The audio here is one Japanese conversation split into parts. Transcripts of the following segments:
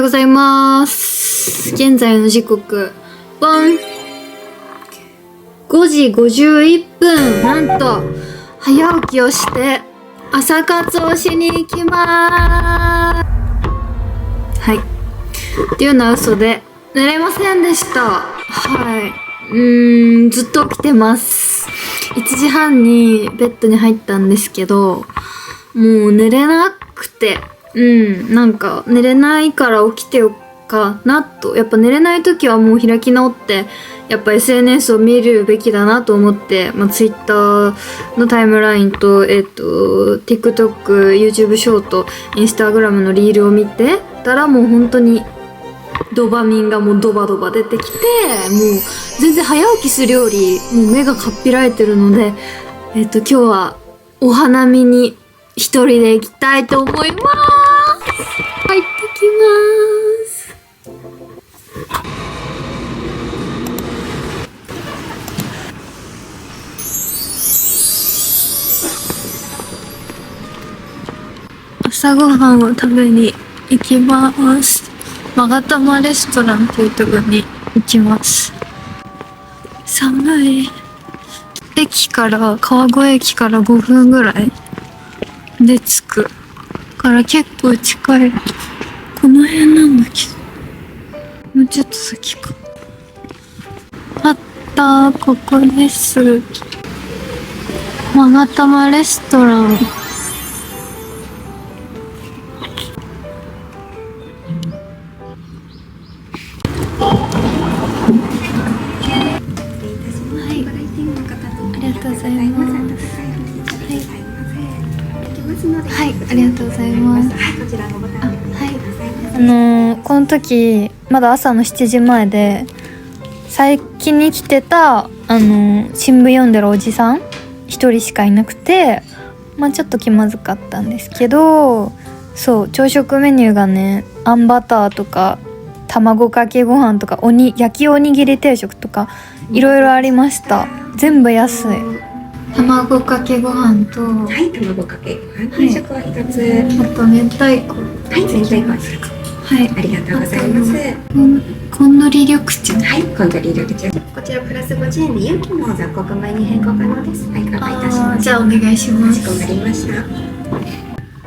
ございます。現在の時刻、5時51分。なんと、早起きをして、朝活をしに行きまーす。はい。っていうのは嘘で、寝れませんでした。はい。ずっと起きてます。1時半にベッドに入ったんですけど、もう寝れなくて、なんか寝れないから起きてよっかなと。やっぱ寝れない時はもう開き直って、やっぱ SNS を見るべきだなと思って、Twitter のタイムラインと、TikTok、YouTube ショート、Instagram のリールを見てたらもう本当にドバミンがもうドバドバ出てきて、もう全然早起きするよりもう目がかっぴられてるので、今日はお花見に一人で行きたいと思います。入ってきます。朝ごはんを食べに行きます。勾玉レストランっていうところに行きます。寒い。川越駅から5分ぐらいで着くから結構近い。この辺なんだけど、もうちょっと先か。あった、ここです。勾玉レストラン。はい、ありがとうございます。この時まだ朝の7時前で、最近に来てた新聞読んでるおじさん一人しかいなくて、ちょっと気まずかったんですけど、そう朝食メニューがね、あんバターとか卵かけご飯とか焼きおにぎり定食とかいろいろありました。全部安い。卵かけご飯と、はい、卵かけご飯定食は一つ、あと明太子、はい、明太子はい、ありがとうございます。こんのり緑茶、はい、こんのり緑茶、こちらプラス50円で有機の雑穀米に変更可能です。はい、乾杯いたします。じゃあお願いします。かしこまりました。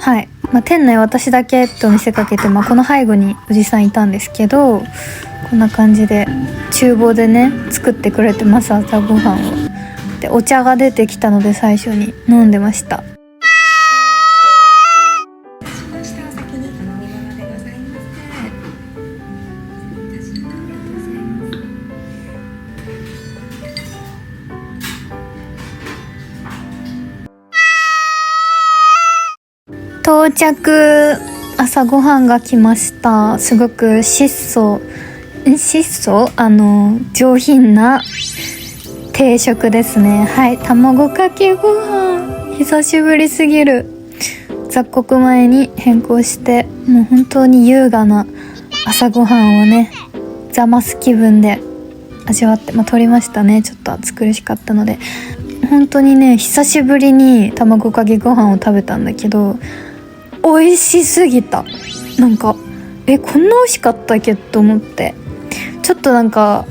はい、店内私だけと見せかけて、この背後におじさんいたんですけど、こんな感じで厨房でね作ってくれてます、朝ごはんを。でお茶が出てきたので最初に飲んでました。到着。朝ごはんが来ました。すごく上品な定食ですね。はい、卵かけご飯久しぶりすぎる。雑穀米に変更して、もう本当に優雅な朝ごはんをね、ザマス気分で味わって、撮りましたね。ちょっと暑苦しかったので。本当にね、久しぶりに卵かけご飯を食べたんだけど、美味しすぎた。なんかこんな美味しかったっけと思って、ちょっとなんか、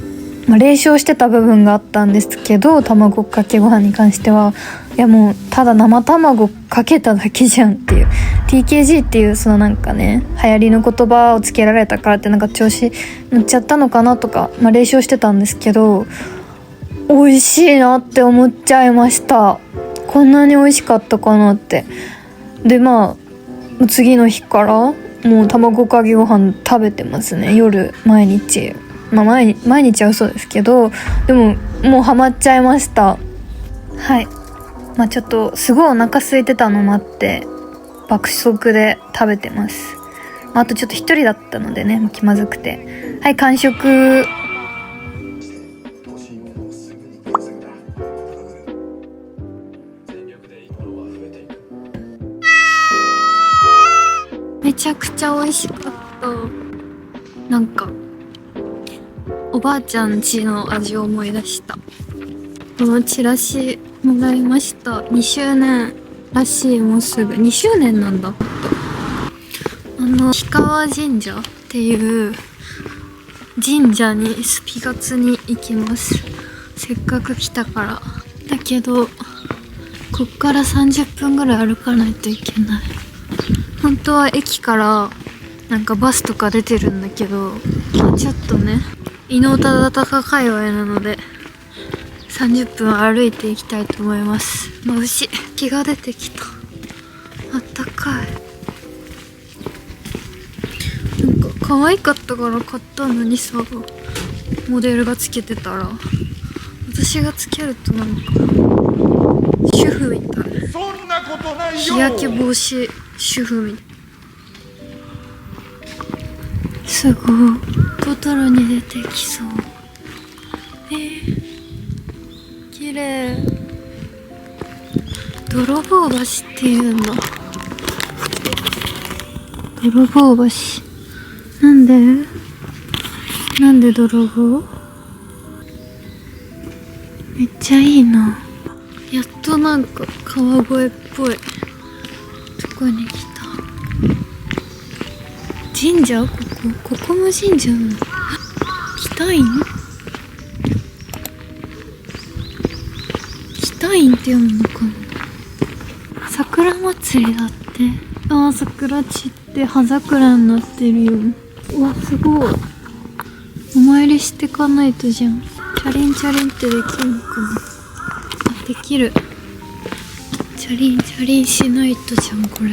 冷笑してた部分があったんですけど、卵かけご飯に関しては、いやもうただ生卵かけただけじゃんっていう、 TKG っていうそのなんかね流行りの言葉をつけられたからってなんか調子乗っちゃったのかなとか、冷笑してたんですけど、美味しいなって思っちゃいました。こんなに美味しかったかなって。で次の日からもう卵かけご飯食べてますね、夜毎日。毎日は嘘ですけど、でももうハマっちゃいました。はい、ちょっとすごいお腹空いてたのもあって爆速で食べてます。あとちょっと一人だったのでね、気まずくて。はい、完食。めちゃくちゃ美味しかった。なんかおばあちゃん家の味を思い出した。このチラシもらいました。2周年らしい。もうすぐ2周年なんだ。氷川神社っていう神社にスピガツに行きます。せっかく来たから。だけどこっから30分ぐらい歩かないといけない。本当は駅からなんかバスとか出てるんだけど、ちょっとね伊能忠敬界隈なので30分歩いていきたいと思います。眩しい。気が出てきた。あったかい。なんか可愛かったから買ったのにさ、モデルがつけてたら私がつけるとなんか主婦みたい。日焼け防止主婦みたい。すごい。トトロに出てきそう。綺麗。泥棒橋っていうんだ。泥棒橋。なんで泥棒？めっちゃいいな。やっとなんか川越っぽいとこに来た。神社？ここも神社なの？北院？北院って読むのかな。桜祭りだって。ああ、桜散って葉桜になってるよ。うわ、すごい。お参りしてかないとじゃん。チャリンチャリンってできるのかな。あ、できる。チャリンチャリンしないとじゃん、これ。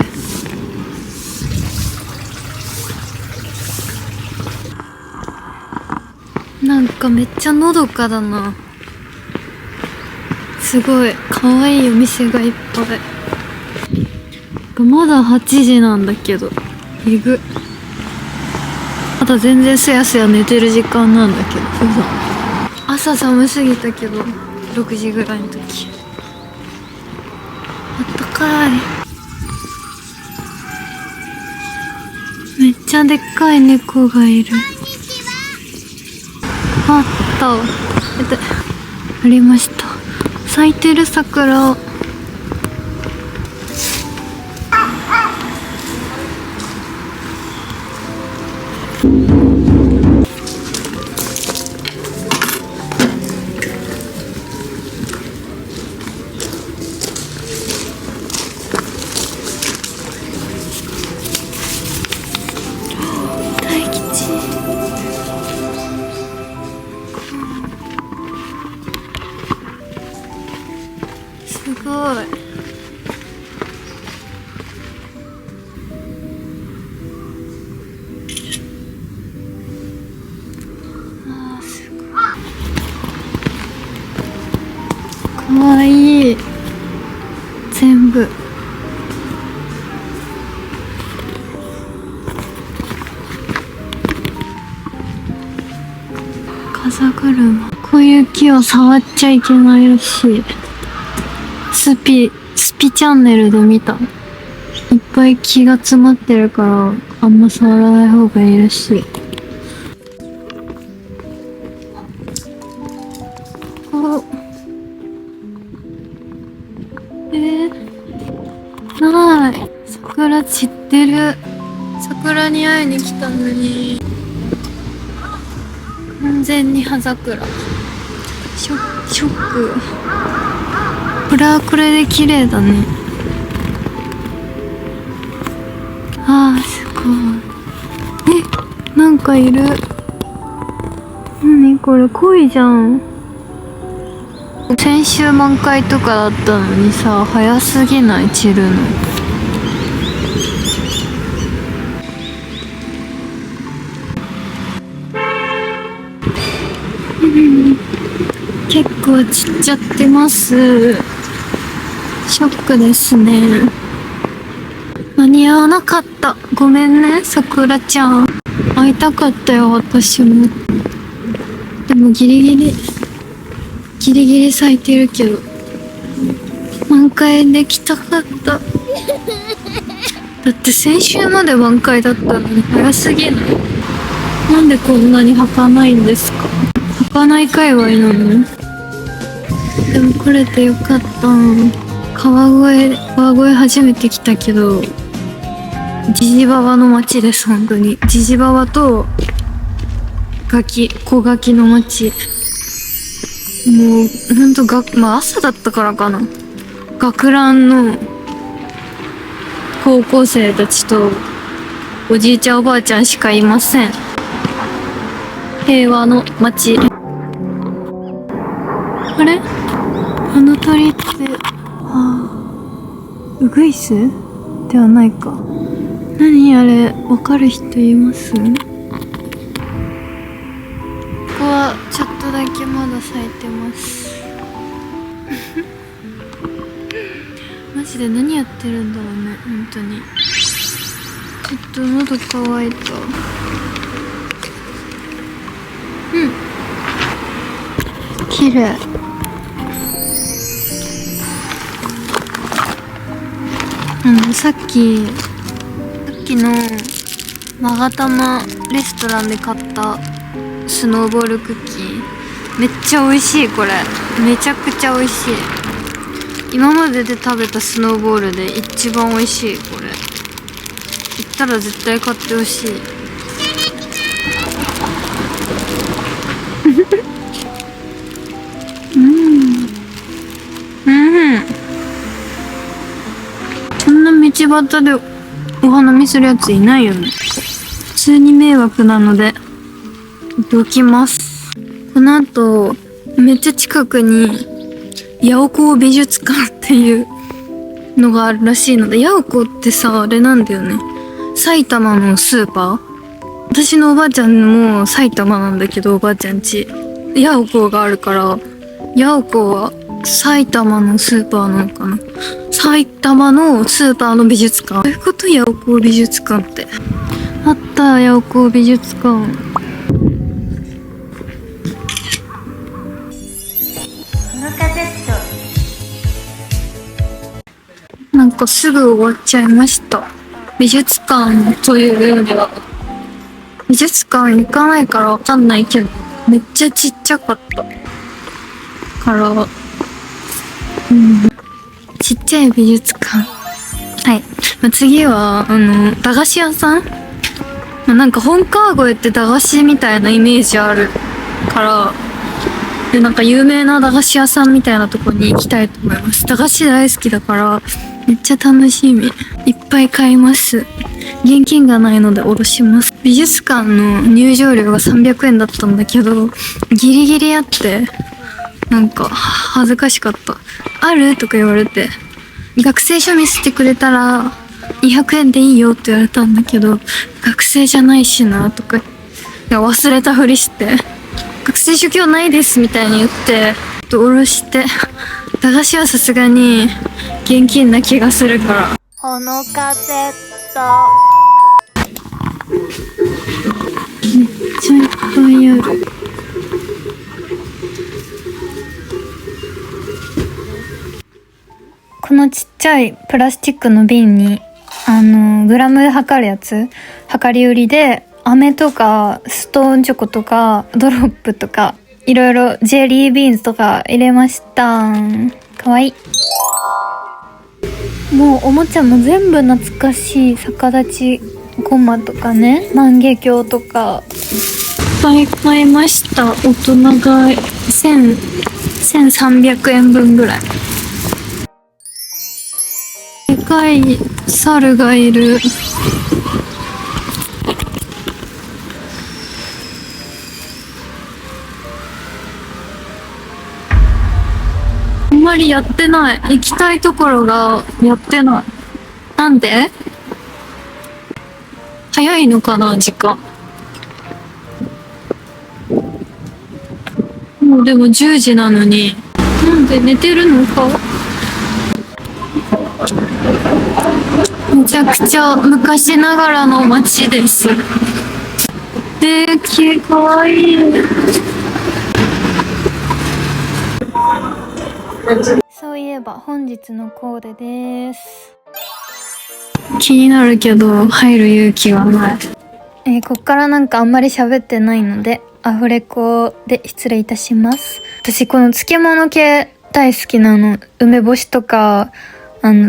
なんかめっちゃのどかだな。すごい可愛いお店がいっぱい。まだ8時なんだけど、えぐ。まだ全然すやすや寝てる時間なんだけど、朝寒すぎたけど6時ぐらいの時あったかい。めっちゃでっかい猫がいる。あった。ありました。咲いてる桜。大吉。すごい。かわいい。全部。風車。こういう木は触っちゃいけないらしい。スピチャンネルで見た。いっぱい木が詰まってるからあんま触らない方がいいらしい。ない。桜散ってる。桜に会いに来たのに完全に葉桜。ショック。これはこれで綺麗だね。あー、すごい。なんかいる。何これ、恋じゃん。先週満開とかだったのにさ、早すぎない？散るの。結構散っちゃってます。ショックですね。間に合わなかった。ごめんね、さくらちゃん。会いたかったよ、私も。でもギリギリ咲いてるけど、満開できたかった。だって先週まで満開だったのに早すぎない？なんでこんなに儚いんですか？儚い界隈なの？でも来れてよかった。川越初めて来たけど、ジジババの街です。本当にジジババと小ガの街。もうほんとまあ朝だったからかな、学ランの高校生たちとおじいちゃんおばあちゃんしかいません。平和の街。あれ、あの鳥って、ウグイスではないか。何あれ、わかる人います？ここはちょっとだけまだ咲いてますマジで何やってるんだろうね、本当に。ちょっと喉乾いた。綺麗。さっきの勾玉レストランで買ったスノーボールクッキーめっちゃ美味しい。これめちゃくちゃ美味しい。今までで食べたスノーボールで一番美味しい。これ行ったら絶対買ってほしいこんな道端でお花見するやついないよね。普通に迷惑なのでどきます。この後めっちゃ近くにヤオコー美術館っていうのがあるらしいので、ヤオコーってさ、あれなんだよね、埼玉のスーパー。私のおばあちゃんも埼玉なんだけど、おばあちゃん家ヤオコーがあるから、ヤオコーは埼玉のスーパーなのかな。埼玉のスーパーの美術館。どういうこと？ヤオコー美術館ってあった。ヤオコー美術館。なんかすぐ終わっちゃいました。美術館というよりは美術館行かないからわかんないけど、めっちゃちっちゃかったから、ちっちゃい美術館。はい。次は駄菓子屋さん。なんか本川越って駄菓子みたいなイメージあるから、でなんか有名な駄菓子屋さんみたいなとこに行きたいと思います。駄菓子大好きだからめっちゃ楽しみ。いっぱい買います。現金がないので下ろします。美術館の入場料が300円だったんだけど、ギリギリあって、なんか恥ずかしかった。ある？とか言われて、学生証見せてくれたら200円でいいよって言われたんだけど、学生じゃないしなとか忘れたふりして、学生証今日ないですみたいに言って下ろして、駄菓子はさすがに現金な気がするから。このカセットめっちゃいっぱいある。このちっちゃいプラスチックの瓶にグラムで測るやつ、量り売りで飴とかストーンチョコとかドロップとかいろいろジェリービーンズとか入れました。かわいい。もうおもちゃも全部懐かしい。逆立ちゴマとかね、万華鏡とかいっぱい買いました。大人が1300円分ぐらい。でかい猿がいる。あんまりやってない。行きたいところがやってない。なんで？早いのかな、時間。もうでも10時なのに。なんで寝てるのか？めちゃくちゃ昔ながらの街です。かわいい。そういえば本日のコーデです。気になるけど入る勇気はない。こっからなんかあんまり喋ってないのでアフレコで失礼いたします。私この漬物系大好きなの。梅干しとか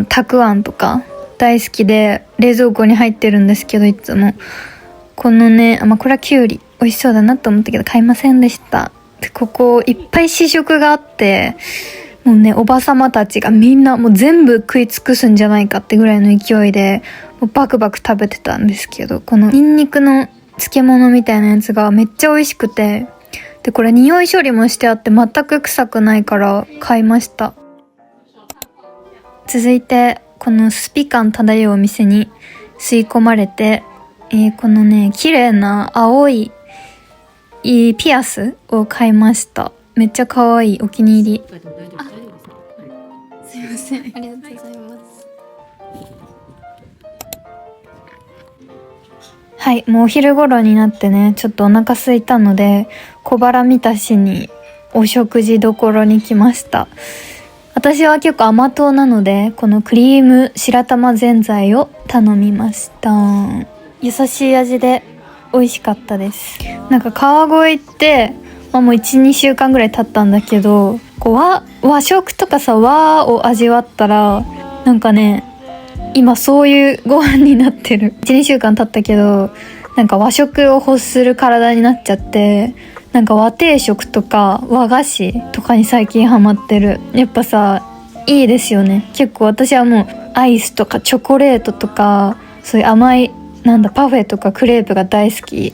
たくあんとか大好きで冷蔵庫に入ってるんですけど、いつもこのね、これはキュウリ美味しそうだなと思ったけど買いませんでした。でここいっぱい試食があって、もうねおばさまたちがみんなもう全部食い尽くすんじゃないかってぐらいの勢いでもうバクバク食べてたんですけど、このニンニクの漬物みたいなやつがめっちゃ美味しくて、でこれ匂い処理もしてあって全く臭くないから買いました。続いてこのスピ感漂うお店に吸い込まれて、このね綺麗な青いピアスを買いました。めっちゃ可愛い、お気に入り。すいません、ありがとうございます。はい、もうお昼頃になってね、ちょっとお腹空いたので小腹満たしにお食事どころに来ました。私は結構甘党なので、このクリーム白玉ぜんざいを頼みました。優しい味で美味しかったです。なんか川越って、もう 1,2 週間ぐらい経ったんだけど、こう和食とかさ、和を味わったらなんかね、今そういうご飯になってる。 1,2 週間経ったけど、なんか和食を欲する体になっちゃって、なんか和定食とか和菓子とかに最近ハマってる。やっぱさ、いいですよね。結構私はもうアイスとかチョコレートとか、そういう甘いパフェとかクレープが大好き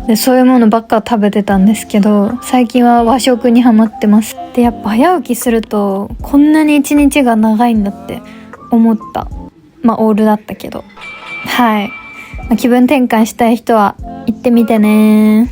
で、そういうものばっか食べてたんですけど、最近は和食にハマってます。でやっぱ早起きするとこんなに一日が長いんだって思った。オールだったけど、はい、気分転換したい人は行ってみてね。